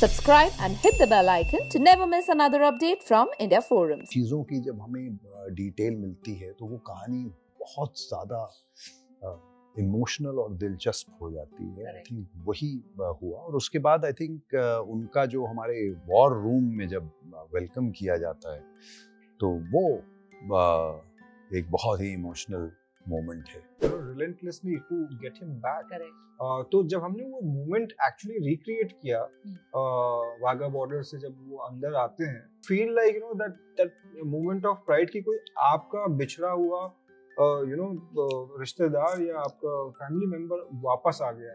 Subscribe and hit the bell icon to never miss another update from India Forums. चीज़ों की जब हमें detail मिलती है तो वो कहानी बहुत ज़्यादा इमोशनल और दिलचस्प हो जाती है। आई थिंक वही हुआ और उसके बाद आई थिंक उनका जो हमारे वॉर रूम में जब वेलकम किया जाता है तो वो एक बहुत ही इमोशनल मोमेंट है। relentlessly to get him back. तो जब हमने वो मोमेंट एक्चुअली रिक्रिएट किया वाघा बॉर्डर से जब वो अंदर आते हैं, feel like you know that moment of pride की कोई आपका बिछड़ा हुआ रिश्तेदार या आपका फैमिली मेंबर वापस आ गया।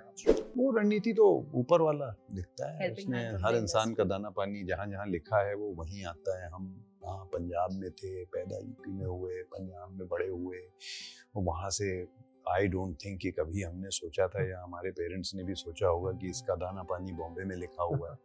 वो रणनीति तो ऊपर वाला दिखता है, Helping उसने hand of हर fingers. इंसान का दाना पानी जहाँ जहाँ लिखा है वो वहीं आता है। हम यहाँ पंजाब में थे, पैदा यूपी में हुए, पंजाब में बड़े हुए, वो वहाँ से आई डोंट थिंक कि कभी हमने सोचा था या हमारे पेरेंट्स ने भी सोचा होगा कि इसका दाना पानी बॉम्बे में लिखा हुआ है।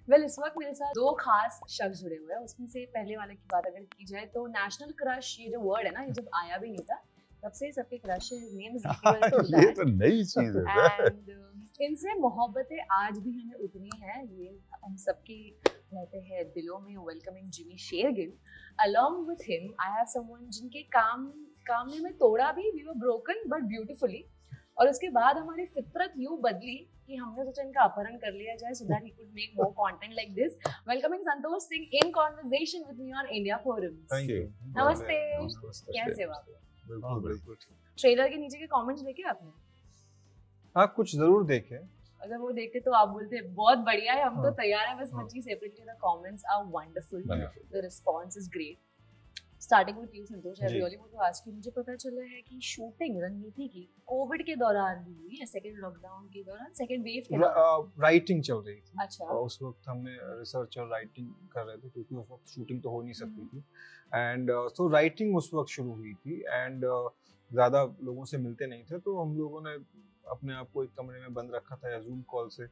वेल इस वक्त मेरे साथ दो खास शख्स जुड़े हुए हैं। उसमें से पहले वाले की बात अगर की जाए तो नेशनल क्रश ये जो वर्ड है ना, ये जब आया भी नहीं था तब से सबके क्रश है। His name is equal to ये तो नई चीज है। एंड इनसे मोहब्बतें आज भी हमें उतनी है, ये हम सबकी रहते हैं दिलों में। Welcoming Jimmy Shergill, along with him I have someone जिनके काम ने हमें तोड़ा भी, we were broken but beautifully. और उसके बाद हमारी फितरत यूं बदली कि हमने सोचा इनका अपहरण कर लिया जाए so that he could make more content like this. Welcoming Santosh Singh in conversation with me on India forums. Thank you. नमस्ते, कैसे हो आप? बिल्कुल। ट्रेलर के नीचे के कमेंट्स देखे आपने? हाँ, कुछ जरूर देखे। अगर वो देखते तो आप बोलते बहुत बढ़िया है, हम तो तैयार हैं, बस हर चीज separately. The comments are wonderful, the response is great. Starting with you Santosh, I really want to ask you, मुझे पता चला है कि शूटिंग रणनीति की कोविड के दौरान भी हुई है, सेकंड लॉकडाउन के दौरान, सेकंड वेव के दौरान। राइटिंग चल रही थी। अच्छा। और उस वक्त हमने रिसर्च और राइटिंग कर रहे थे क्योंकि उस वक्त शूटिंग तो हो नहीं सकती थी। एंड सो राइटिंग उस वक्त शुरू हुई थी एंड ज़्यादा लोगों से मिलते नहीं थे, तो हम लोगों ने अपने आप को एक कमरे में बंद रखा था या जूम कॉल से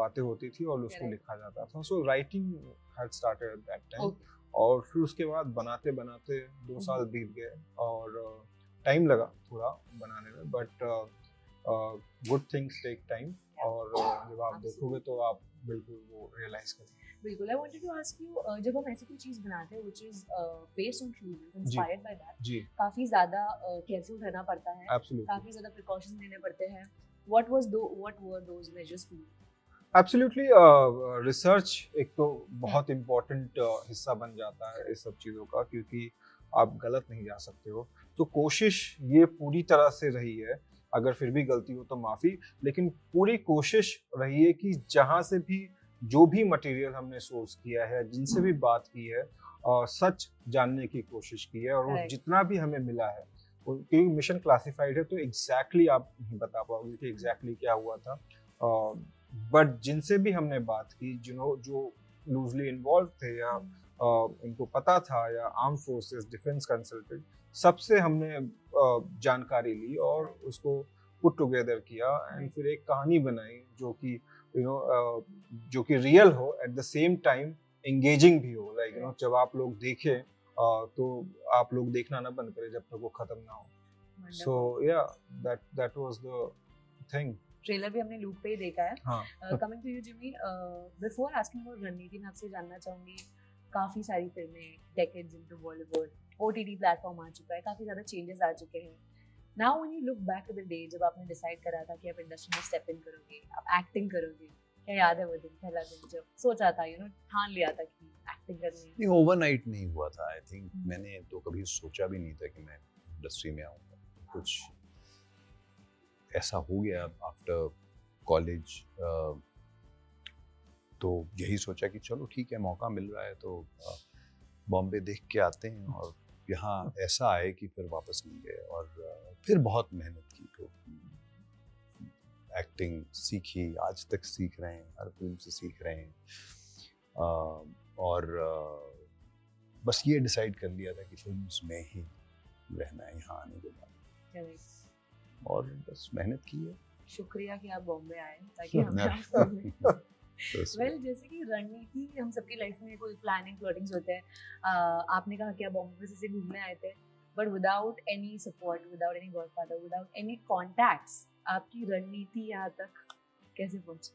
बातें होती थी और उसको लिखा जाता था। So writing had started at that time. और फिर उसके बाद बनाते बनाते 2 साल बीत गए और टाइम लगा थोड़ा बनाने में, but good things take time. और जब आप देखोगे तो आप बिल्कुल वो रियलाइज करेंगे। बिल्कुल। I wanted to ask you, जब हम ऐसी कोई चीज बनाते हैं which is based on true events, inspired by that, जी, काफी ज्यादा केयरफुल रहना पड़ता है, एब्सोल्युटली काफी ज्यादा प्रिकॉशंस लेने पड़ते हैं। What were those measures for you? Absolutely research एक तो बहुत इम्पोर्टेंट हिस्सा बन जाता है इस सब चीज़ों का, क्योंकि आप गलत नहीं जा सकते हो। तो कोशिश ये पूरी तरह से रही है, अगर फिर भी गलती हो तो माफ़ी, लेकिन पूरी कोशिश रही है कि जहाँ से भी जो भी मटेरियल हमने सोर्स किया है, जिनसे भी बात की है, सच जानने की कोशिश की है। और वो जितना भी हमें मिला है, क्योंकि मिशन क्लासिफाइड है तो एग्जैक्टली आप नहीं बता पाओगे कि एग्जैक्टली क्या हुआ था। बट जिनसे भी हमने बात की, जो लूजली इन्वॉल्व थे या इनको पता था, या आर्म फोर्सेस, डिफेंस कंसल्टेंट, सबसे हमने जानकारी ली और उसको पुट टुगेदर किया एंड फिर एक कहानी बनाई जो कि जो कि रियल हो, at the same time engaging भी हो। लाइक जब आप लोग देखें तो आप लोग देखना ना बंद करें जब तक वो खत्म ना हो। सो या that was the thing. Trailer भी हमने लूप पे ही देखा है। हाँ। Coming to you Jimmy, before asking about Ranneeti, मैं आपसे जानना चाहूंगी, काफी सारी फिल्में decades into Bollywood, OTT platform आ चुका है, काफी ज्यादा चेंजेस आ चुके हैं। Now when you look back to the day जब आपने डिसाइड करा था कि आप इंडस्ट्री में स्टेप इन करोगे, आप एक्टिंग करोगे, क्या याद है वो दिन, पहला दिन जब सोचा था, ठान लिया था कि एक्टिंग करनी है? नहीं, ओवरनाइट नहीं हुआ था। आई थिंक मैंने तो कभी सोचा भी नहीं था कि मैं इंडस्ट्री में आऊँगा। कुछ ऐसा हो गया आफ्टर कॉलेज, तो यही सोचा कि चलो ठीक है, मौका मिल रहा है तो बॉम्बे देख के आते हैं। और यहाँ ऐसा आए कि फिर वापस नहीं गए और फिर बहुत मेहनत की, तो एक्टिंग सीखी, आज तक सीख रहे हैं, हर फिल्म से सीख रहे हैं। और बस ये डिसाइड कर लिया था कि फिल्म्स में ही रहना है यहाँ आने के बाद, और बस मेहनत की है। शुक्रिया कि आप बॉम्बे आए ताकि हम वेल जैसे कि रणनीति, हम सबकी लाइफ में कोई प्लानिंग प्लॉटिंग्स होते हैं। आपने कहा कि आप बॉम्बे से घूमने आए थे, but without any support, without any godfather, without any contacts, आपकी रणनीति यहाँ तक कैसे पहुंची?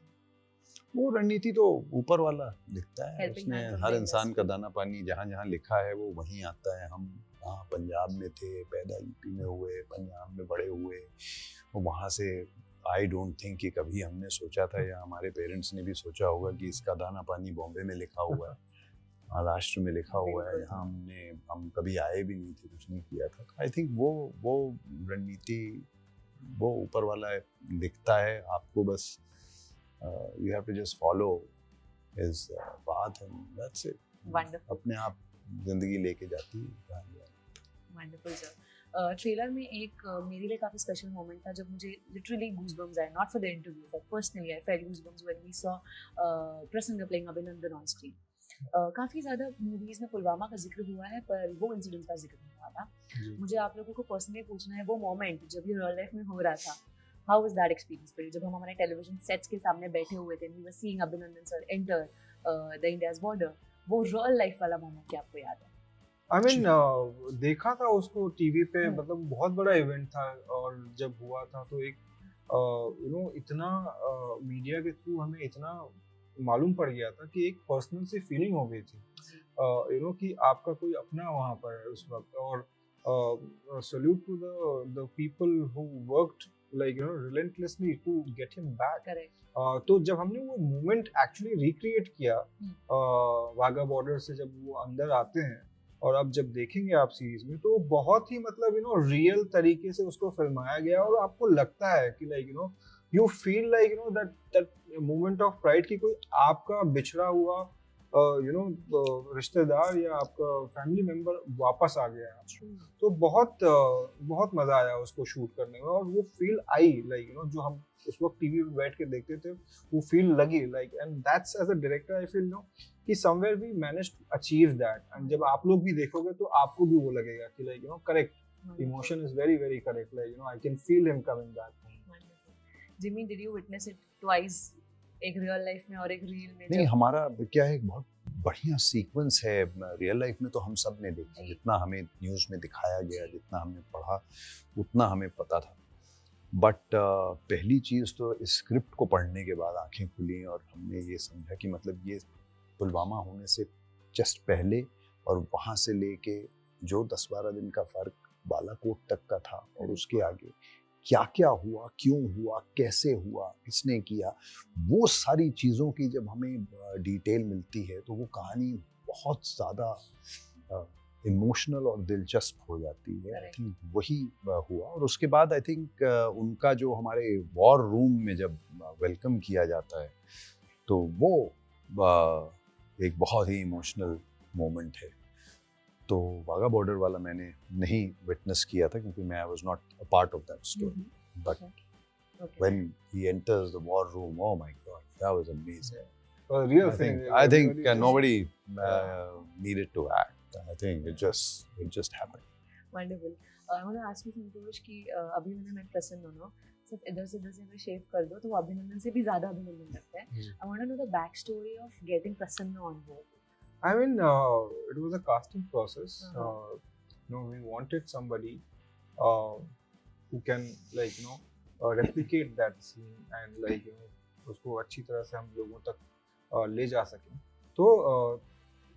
वो रणनीति तो ऊपर वाला लिखता है, Helping उसने hand from हर the इंसान का industry. दाना पानी जहाँ जहाँ लिखा है वो वहीं आता है। हम वहाँ पंजाब में थे, पैदा यूपी में हुए, पंजाब में बड़े हुए, वो वहाँ से आई डोंट थिंक कि कभी हमने सोचा था या हमारे पेरेंट्स ने भी सोचा होगा कि इसका दाना पानी बॉम्बे में लिखा हुआ है, महाराष्ट्र में लिखा हुआ है, बिल्कुल। यहाँ हम कभी आए भी नहीं थे, कुछ नहीं किया था। आई थिंक वो रणनीति वो ऊपर वाला लिखता है, आपको बस you have to just follow his path and that's it. Wonderful. अपने आप जिंदगी लेके जाती है। Wonderful sir. ट्रेलर में एक मेरे लिए काफी स्पेशल मोमेंट था जब मुझे लिटरली गूज़बम्स आए, not for the interview but personally I felt goosebumps when we saw Prasanna playing Abhinandan on screen. काफी ज्यादा मूवीज में पुलवामा का जिक्र हुआ है पर वो इंसिडेंट का जिक्र नहीं हुआ था। मुझे आप लोगों को पर्सनली पूछना है वो मोमेंट जब ये रियल लाइफ में हो रहा था, how was that experience for you? जब हम हमारे टेलीविजन सेट्स के सामने बैठे हुए थे, वी वर सीइंग अभिनंदन sir enter the India's border, वो रियल लाइफ वाला मोमेंट क्या आपको याद है? आई मीन देखा था उसको टीवी पे, हम्म। मतलब बहुत बड़ा इवेंट था। और जब हुआ था तो एक इतना मीडिया के थ्रू हमें इतना मालूम पड़ गया था कि एक पर्सनल सी फीलिंग हो गई थी कि आपका कोई अपना वहाँ पर है उस वक्त। और salute to the people who worked like relentlessly to get him back. Correct. तो जब हमने वो मोमेंट एक्चुअली रिक्रिएट किया वाघा बॉर्डर से, जब वो अंदर आते हैं और अब जब देखेंगे आप सीरीज में तो बहुत ही मतलब रियल तरीके से उसको फिल्माया गया। और आपको लगता है कि like you feel like that moment of pride कि कोई आपका बिछड़ा हुआ रिश्तेदार या आपका फैमिली मेंबर वापस आ गया है। तो बहुत मजा आया उसको शूट करने में। और वो फील आई लाइक जो हम उस वक्त टीवी पे बैठ के देखते थे, वो फील लगी like. And that's as a director I feel कि somewhere we manage to achieve that. And जब आप लोग भी देखोगे तो आपको भी वो लगेगा कि like correct, emotion is very very correct, like I can feel him coming back. Jimmy, did you witness it twice, एक रियल लाइफ में और एक रील में? नहीं, हमारा क्या है, बहुत बढ़िया सीक्वेंस है। रियल लाइफ में तो हम सब ने देखा, जितना हमें न्यूज़ में दिखाया गया, जितना हमने पढ़ा उतना हमें पता था। बट पहली चीज़ तो इस स्क्रिप्ट को पढ़ने के बाद आंखें खुली और हमने ये समझा कि मतलब ये पुलवामा होने से जस्ट पहले और वहाँ से लेके जो 10-12 दिन का फ़र्क बालाकोट तक का था और उसके आगे क्या क्या हुआ, क्यों हुआ, कैसे हुआ, किसने किया, वो सारी चीज़ों की जब हमें डिटेल मिलती है तो वो कहानी बहुत ज़्यादा इमोशनल और दिलचस्प हो जाती है। आई थिंक वही हुआ। और उसके बाद आई थिंक उनका जो हमारे वॉर रूम में जब वेलकम किया जाता है तो वो एक बहुत ही इमोशनल मोमेंट है। तो वाघा बॉर्डर वाला मैंने नहीं विटनेस किया था क्योंकि मैं I was not a part of that story, but when he enters the war room, oh my God, that was amazing. Real I think nobody needed to act. I think it just happened. Wonderful. I want to ask you Santosh कि Abhinandan and प्रसन्न दोनों सिर्फ इधर से अगर शेव कर दो तो वो अभिनंदन से भी ज्यादा अभिनंदन लगता है। I want to know the back story of getting Prasanna on board. I mean, it was a casting process. We wanted somebody who can, like, replicate that scene and, like, उसको अच्छी तरह से हम लोगों तक ले जा सकें। तो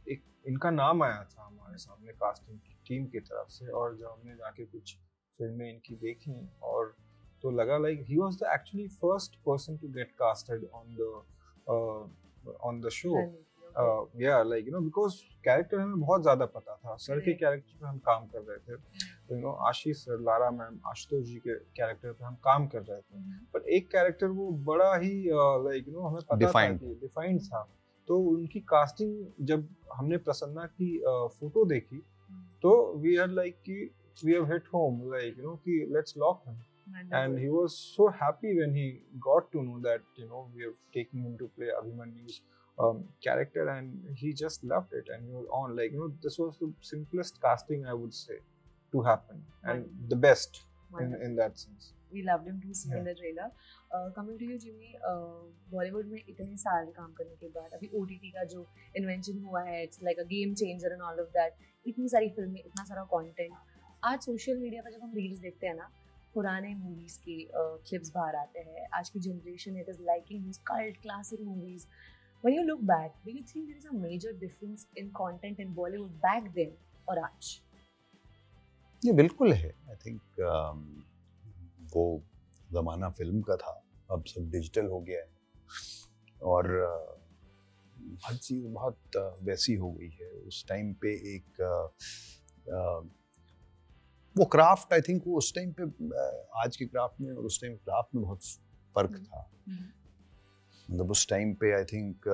एक इनका नाम आया था हमारे सामने कास्टिंग की टीम की तरफ से। और जब हमने जाके कुछ फिल्में इनकी देखी और तो लगा like he was the actually first person to get casted on the show. Yeah, like because character हमें बहुत ज्यादा पता था। सर के कैरेक्टर पे हम काम कर रहे थे, आशीष सर, लारा मैम, आशुतोष जी के कैरेक्टर पे हम काम कर रहे थे। पर एक कैरेक्टर वो बड़ा ही लाइक हमें पता था कि डिफाइंड था। तो उनकी कास्टिंग जब हमने प्रसन्ना की फोटो देखी तो वी आर लाइक कि we have hit home, like कि let's lock him. And he was so happy when he got to know that we have taken him to play Abhimanyu's character, and he just loved it and he was on, like this was the simplest casting I would say to happen and the best in that sense. We loved him to see in the trailer. Coming to you Jimmy, Bollywood में इतने साल काम करने के बाद अभी OTT का जो इन्वेंशन हुआ है, it's like a game changer and all of that, इतनी सारी फिल्में, इतना सारा कंटेंट, आज सोशल मीडिया पर जब हम रील्स देखते हैं ना पुराने मूवीज के क्लिप्स बाहर आते हैं, आज की generation it is liking these cult classic movies. When you look back, do you think there is a major difference in content in Bollywood back then और आज? ये बिल्कुल है. आई थिंक वो ज़माना फिल्म का था, अब सब डिजिटल हो गया है और हर चीज़ बहुत वैसी हो गई है. उस टाइम पे एक वो क्राफ्ट, आई थिंक वो उस टाइम पे आज के क्राफ्ट में और उस टाइम क्राफ्ट में बहुत फ़र्क था. मतलब उस टाइम पे आई थिंक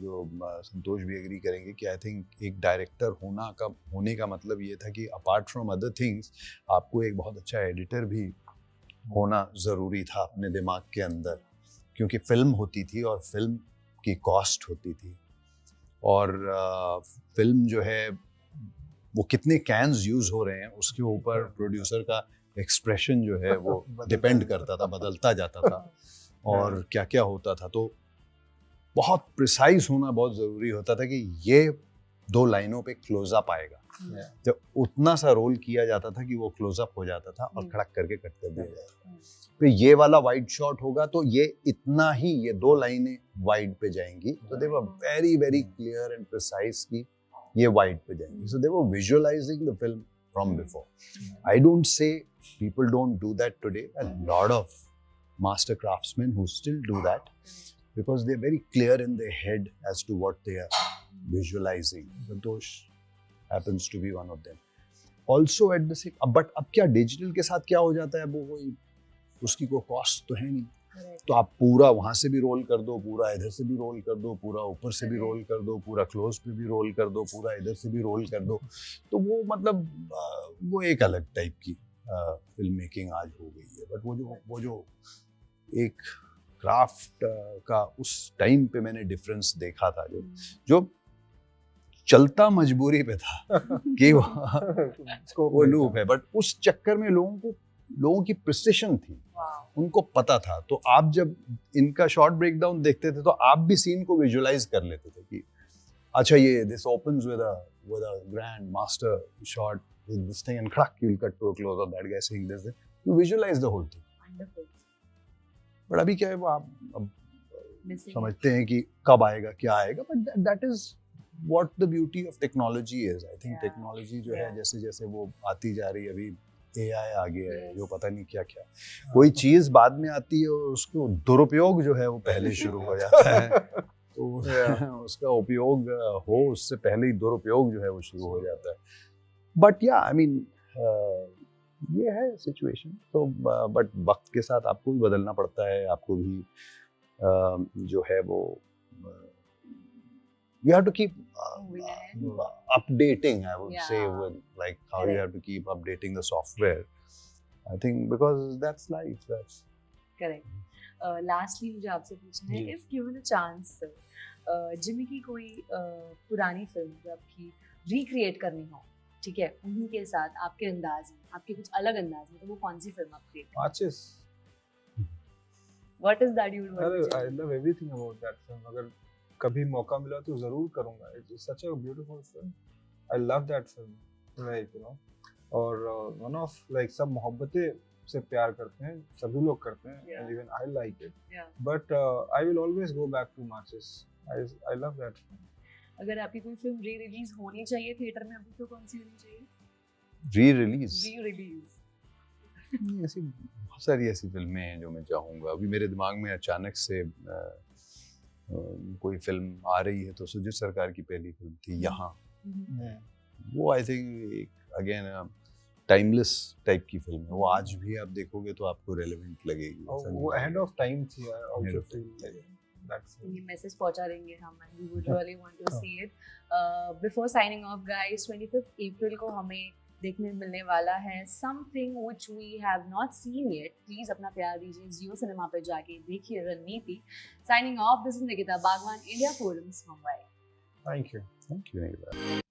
जो संतोष भी एग्री करेंगे कि आई थिंक एक डायरेक्टर होने का मतलब ये था कि अपार्ट फ्रॉम अदर थिंग्स आपको एक बहुत अच्छा एडिटर भी होना ज़रूरी था अपने दिमाग के अंदर, क्योंकि फिल्म होती थी और फिल्म की कॉस्ट होती थी और फिल्म जो है वो कितने कैन्स यूज़ हो रहे हैं उसके ऊपर प्रोड्यूसर का एक्सप्रेशन जो है वो डिपेंड करता था, बदलता जाता था और क्या क्या होता था. तो बहुत प्रिसाइज होना बहुत ज़रूरी होता था कि ये 2 लाइनों पे क्लोजअप आएगा. जब उतना सा रोल किया जाता था कि वो क्लोजअप हो जाता था और खड़क करके कट कर दिया जाता था. फिर ये वाला वाइड शॉट होगा तो ये इतना ही, ये 2 लाइनें वाइड पे जाएंगी. तो they were very very clear and precise कि ये वाइड पे जाएंगी. So they were visualising the film from before. I don't say people don't do that today. A lot of master craftsmen who still do that because they're very clear in their head as to what they are visualizing. Santosh happens to be one of them. Also at the same, but अब क्या digital के साथ क्या हो जाता है, वो कोई उसकी कोई कॉस्ट तो है नहीं. तो आप पूरा वहाँ से भी रोल कर दो, पूरा इधर से भी रोल कर दो, पूरा ऊपर से भी रोल कर दो, पूरा क्लोज पे भी रोल कर दो, पूरा इधर से भी रोल कर दो. तो वो मतलब वो एक अलग टाइप की फिल्म मेकिंग आज हो गई है. बट वो जो एक क्राफ्ट का उस टाइम पे मैंने डिफरेंस देखा था, जो चलता मजबूरी पे था कि वो लूप है. बट उस चक्कर में लोगों की प्रिसिशन थी, उनको पता था. तो आप जब इनका शॉर्ट ब्रेकडाउन देखते थे तो आप भी सीन को विजुअलाइज कर लेते थे कि अच्छा ये this opens with a grand master shot with this thing and crack you'll cut to a close of that guy saying this. You visualize the whole thing. Wonderful. But अभी क्या है वो आप अब समझते हैं कि कब आएगा क्या आएगा. But that is what the beauty of technology is. I think technology जो है जैसे जैसे वो आती जा रही है, अभी AI आ गया है जो पता नहीं क्या क्या, कोई चीज़ बाद में आती है और उसको दुरुपयोग जो है वो पहले शुरू हो जाता है. तो उसका उपयोग हो उससे पहले ही दुरुपयोग जो है वो शुरू हो जाता है. बट या आई मीन ये है सिचुएशन. तो बट वक्त के साथ आपको भी बदलना पड़ता है, आपको भी जो है वो you have to keep updating, I would say, with like how you have to keep updating the software. I think because that's life. That's correct. Lastly मुझे आपसे पूछना है, if given a chance Jimmy की कोई पुरानी film जो आपकी recreate करनी हो, ठीक है, उन्हीं के साथ आपके अंदाज में, आपके कुछ अलग अंदाज में, तो वो कौन सी फिल्म आप क्रिएट करेंगे? माचिस. What is that you would want to do? I love everything about that film. अगर कभी मौका मिला तो जरूर करूँगा. It's such a beautiful film. I love that film. Like you know, और one of like सब मोहब्बतें से प्यार करते हैं, सभी लोग करते हैं, and even I like it. Yeah. But I will always go back to Maachis. I love that film. अगर आपकी कोई फिल्म री रिलीज होनी चाहिए थिएटर में अभी, तो कौन सी होनी चाहिए? री रिलीज ऐसी बहुत सारी ऐसी फिल्में हैं जो मैं चाहूँगा. अभी मेरे दिमाग में अचानक से कोई फिल्म आ रही है तो सुजीत सरकार की पहली फिल्म थी यहाँ. वो आई थिंक एक अगेन टाइमलेस टाइप की फिल्म है. वो आज भी आप देखोगे तो आपको रेलेवेंट लगेगी. वो एंड ऑफ टाइम थी. ये मैसेज पहुंचा देंगे हम, and we would really want to see it. Before signing off guys, 25th April को हमें देखने मिलने वाला है something which we have not seen yet. Please अपना प्यार दीजिए, जियो सिनेमा पे जाके देखिए रणनीति. Signing off, this is Nikita Bagwan, India Forums, Mumbai. Thank you. Nikita.